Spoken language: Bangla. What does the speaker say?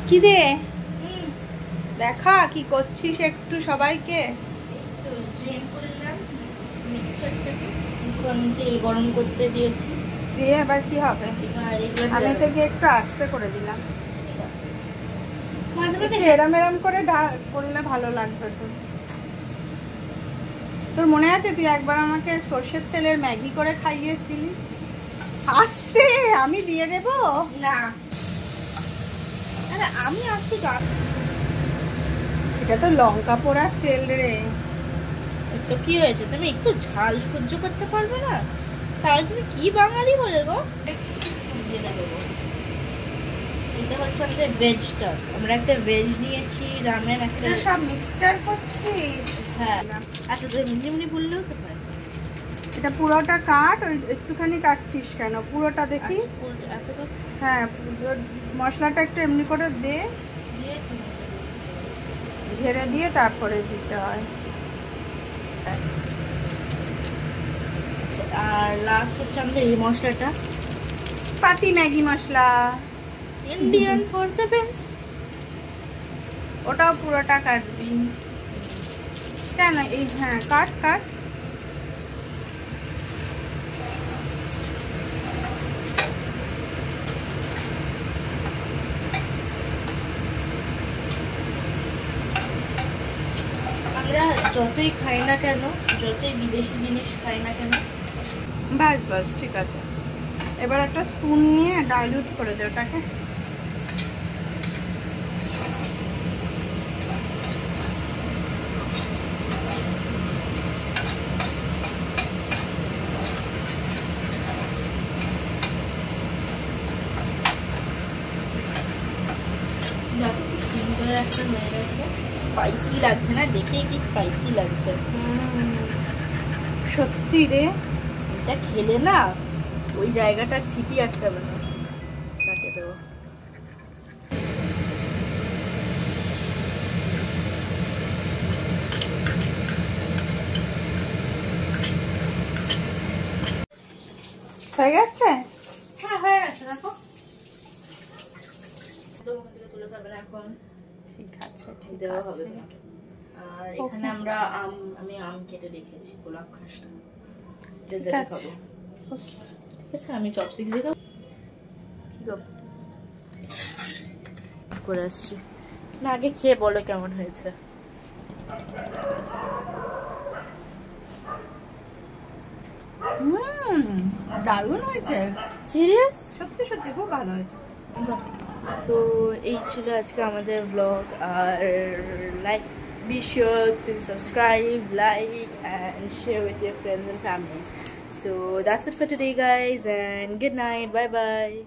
কি রে দেখা কি করছিস একটু সবাইকে? তেল গরম করতে দিয়েছি, দিয়ে এবার কি হবে? আমি থেকে একটু আস্তে করে দিলাম, এরম এরম করে করলে ভালো লাগবে। তোর মনে আছে তুই একবার আমাকে সর্ষের তেলের ম্যাগি করে খাইয়েছিলি? আস্তে, আমি দিয়ে দেব না। আরে আমি আছি, এটা তো লঙ্কা পোড়ার তেল রে। তো কি হয়েছে, তুমি একটু ঝাল সহ্য করতে পারবে না? তাহলে তুমি কি বাঙালি হলে গো? এটা হচ্ছে আমাদের ভেজটা, আমরা একটা ভেজ নিয়েছি, রামেন একটা, সব মিক্সচার করছিস? হ্যাঁ। আচ্ছা তুমি এমনি এমনি বললেও তো পারে। এটা পুরোটা কাট, ওই একটুখানি কাটছিস কেন? পুরোটা দেখি। হ্যাঁ, মশলাটা একটু এমনি করে দে, ঝেড়ে দিয়ে তারপরে দিতে হয়। আর লাস্ট হচ্ছে আমাদের এই মশলাটা, পাতি Maggi masala, Indian for the best. ওটাও পুরোটা কাটবি কেন? এই হ্যাঁ, কাট কাট। আমরা যতই খাই না কেন, যতই বিদেশি জিনিস খাই না কেন, বাস বাস ঠিক আছে। এবার একটা স্পুন নিয়ে ডাইলুট করে দে ওটাকে। একটা হয়ে গেছে, স্পাইসি লাগছে না? দেখে কি স্পাইসি লাগছে। সত্যি রে, এটা খেলে না ওই জায়গাটা ছিপি আটকাবে না, কাটে দেবো। হয়ে গেছে? হ্যাঁ হয়ে গেছে, দেখো তুলে খাবে না এখন। ঠিক আছে, দেওয়া হবে তোমাকে। আর এখানে আমরা আমি আম কেটে রেখেছি, গোলাপ খাসটা ডেজার্টে খাবো। ঠিক আছে, আমি চপস্টিক দিয়ে খাবো। করে আসছি না, আগে খেয়ে বলো কেমন হয়েছে। দারুণ হয়েছে, সিরিয়াস? সত্যি সত্যি খুব ভালো হয়েছে। তো এই ছিল আজকে আমাদের ব্লগ। আর be sure to subscribe, like and share with your friends and families. So that's it for today guys, and good night, bye bye.